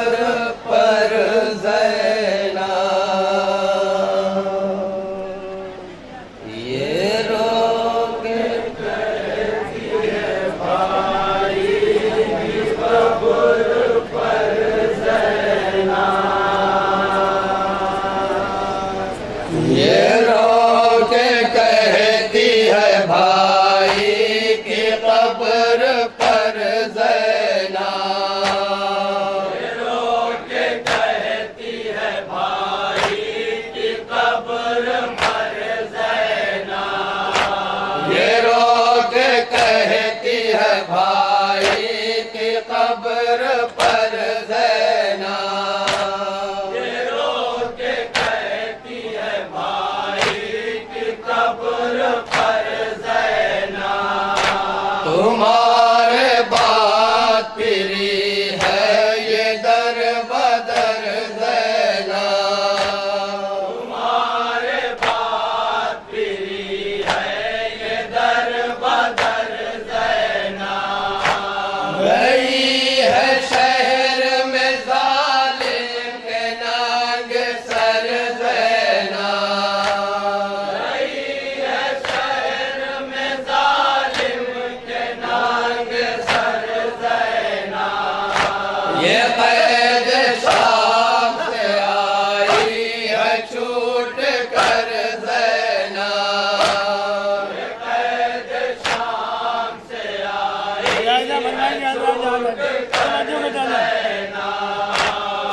पर ज़ैना ये रोक कहती है भाई कब्र पर ज़ैना, ये रोक कहती है भाई की कब्र पर ज़ैना, भाई की कब्र पर ज़ैना, ये रोक के कहती है भाई की कब्र पर ज़ैना, तुम्हारे बात फिरी है ये दर बदर ज़ैना, तुम्हारे बात फिरी है ये दर बदर गई है शहर में जालिम के नांग सर ज़ैना, गई है शहर में जालिम के नांग सर ज़ैना, ये कैद शाम से आई है छूट कर ज़ैना, ये कैद शाम से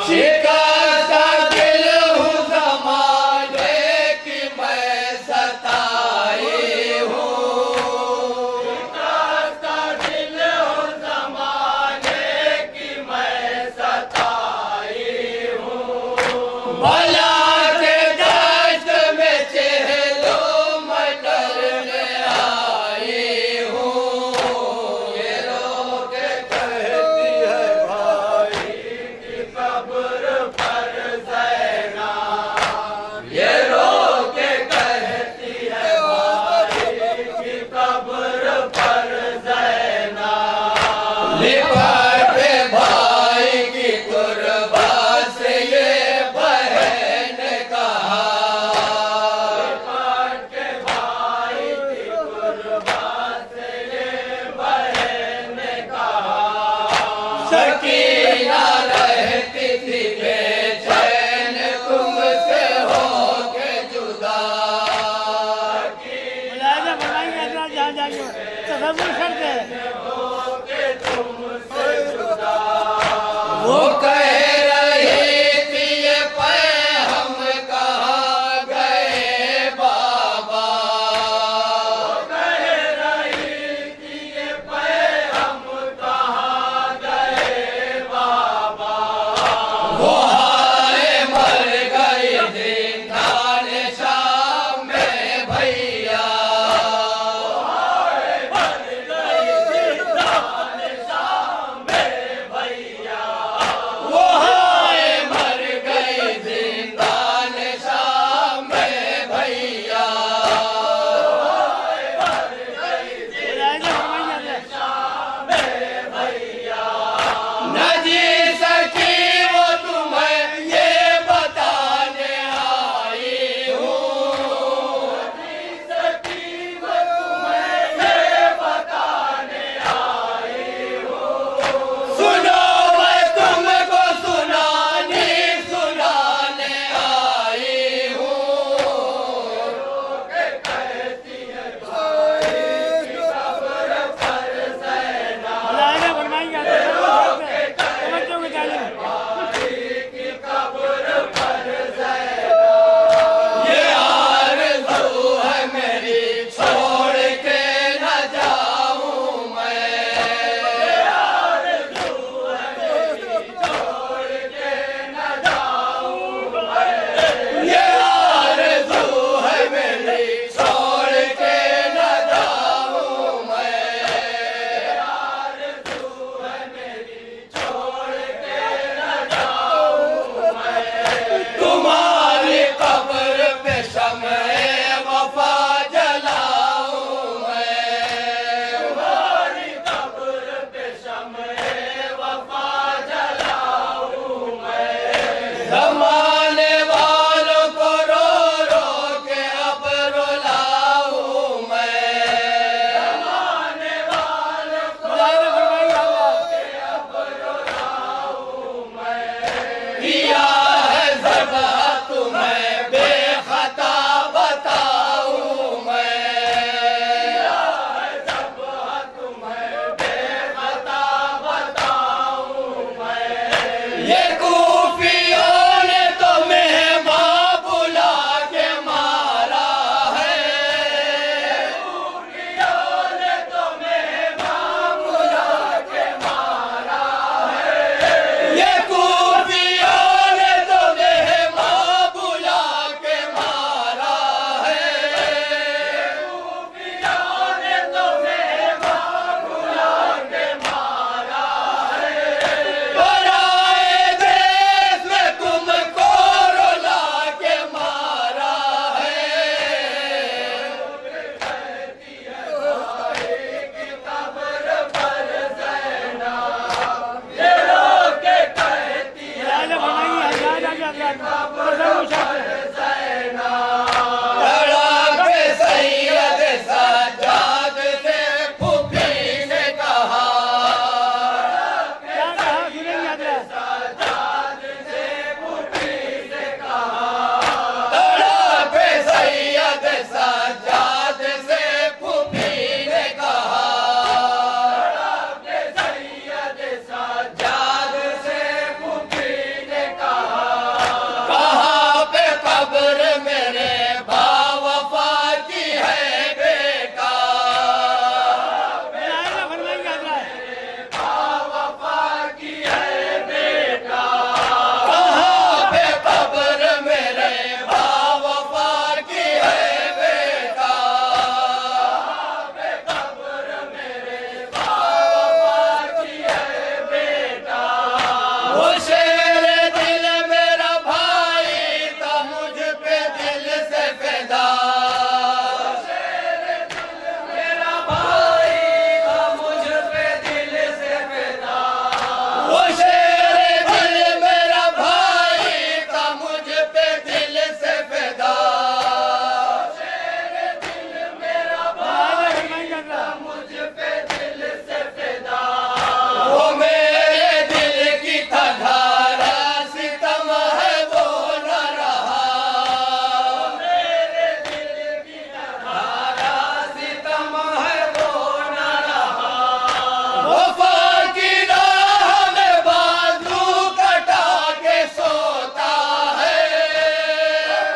शिकस्त दिल हूँ ज़माने की मैं सताई हूँ, शिकस्त दिल हूँ ज़माने की मैं सताई हूँ, भला के दश्त में चेहरो मैं डरने आई हूँ, ये रोक कहती है भाई की कब्र जमाने वालों को रो रो के अब रुलाऊं मैं, जमाने वालों को रो रो के अब रुलाऊं मैं। किया है ज़बह तुम्हें बेखता बताऊं मैं, किया है ज़बह तुम्हें बेखता बताऊं मैं। ये कूफियों ने तो मेहमान बुला के मारा है, कूफियों ने तो मेहमान बुला के मारा है। ये कूफियों ने तो मेहमान बुला के मारा है, कूफियों ने तो मेहमान बुला के मारा है। पराए देश में तुमको रुला के मारा है। की कब्र पर ज़ैनब ये रो के कहती है तड़पे सैयद सज्जाद से फूफी ने कहा, तड़पे सैयद सज्जाद से फूफी ने कहा, तड़पे सैयद सज्जाद से फूफी ने कहा। कहाँ पे कब्र मेरे बावफा की है बेटा, बावफा की है बेटा। कहाँ पे कब्र मेरे बावफा की है बेटा, कहाँ पे कब्र मेरे बावफा की है बेटा। वो शेर दिल मेरा भाई था मुझ पे दिल से फिदा, शेर दिल मेरा भाई था मुझ पे दिल से फिदा। वो शेर दिल मेरा भाई था मुझ पे दिल से फिदा, शेर दिल मेरा भाई था मुझ पे दिल से फिदा। वो मेरे दिल की था धारा सितम है वो न रहा, मेरे दिल की धारा सितम है वो न रहा। वफा की राह में बाजू कटा के सोता है,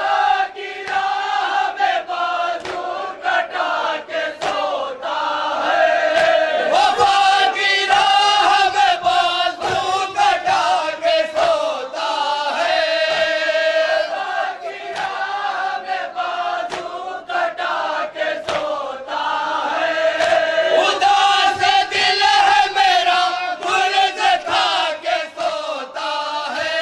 वफा की राह में बाजू कटा के सोता है। वफा की राह में बाजू कटा के सोता है, वफा की राह में बाजू कटा के सोता है। उदास दिल है मेरा गुर्ज खा के सोता है।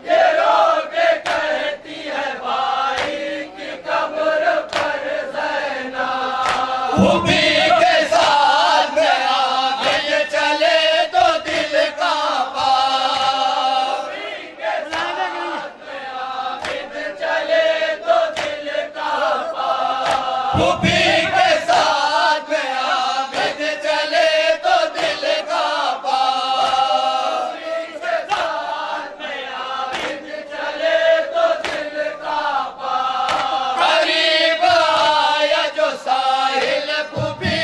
ये रो के कहती है भाई की कब्र पर ज़ैनब। फूफी के साथ में आगे चले तो दिल कांपा, फूफी के साथ में आगे चले तो दिल कांपा। फूफी के साथ में आगे चले तो दिल कांपा, फूफी के साथ में आगे चले तो दिल कांपा। करीब आया जो साहिल फूफी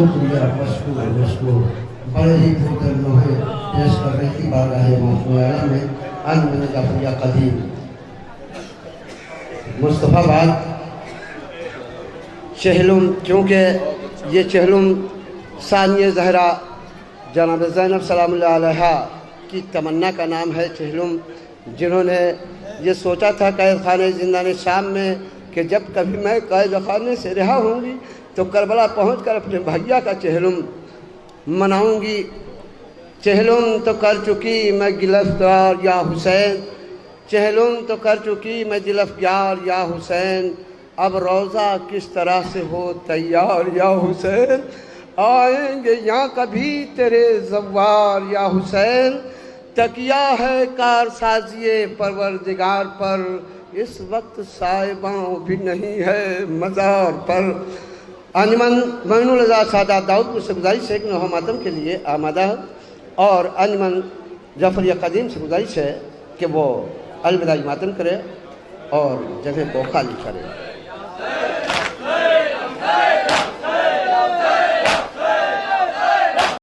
शुक्रिया मशकूर बड़े ही पुरकर लोहे पेश कर रही थी बारगाह मौसूआला में अनमन जाफरिया कदीम मुस्तफ़ाबाद चहलुम। चूँकि ये चहलुम सानिया ज़हरा जनाब ज़ैनब सलामुल्लाह अलैहा की तमन्ना का नाम है चहलुम, जिन्होंने ये सोचा था कैद खाने ज़िंदान शाम में कि जब कभी मैं कैद खाने से रिहा होंगी तो करबला पहुंचकर अपने भैया का चहलुम मनाऊंगी। चहलुम तो कर चुकी मैं गिरफ्तार या हुसैन, चहलुम तो कर चुकी मैं गिरफ्तार या हुसैन, अब रोज़ा किस तरह से हो तैयार या हुसैन, आएंगे यहाँ कभी तेरे ज़व्वार या हुसैन, तकिया है कारसाज़िए परवरदिगार पर, इस वक्त साहिबां भी नहीं है मज़ार पर। अंजमन मोइनुल रज़ा सादात दाऊदपुर से गुजारिश है कि नौहा मातम के लिए आमादा, और अंजमन जाफरिया कदीम से गुजारिश है कि वो अलविदाई मातम करे और जगह को खाली करे।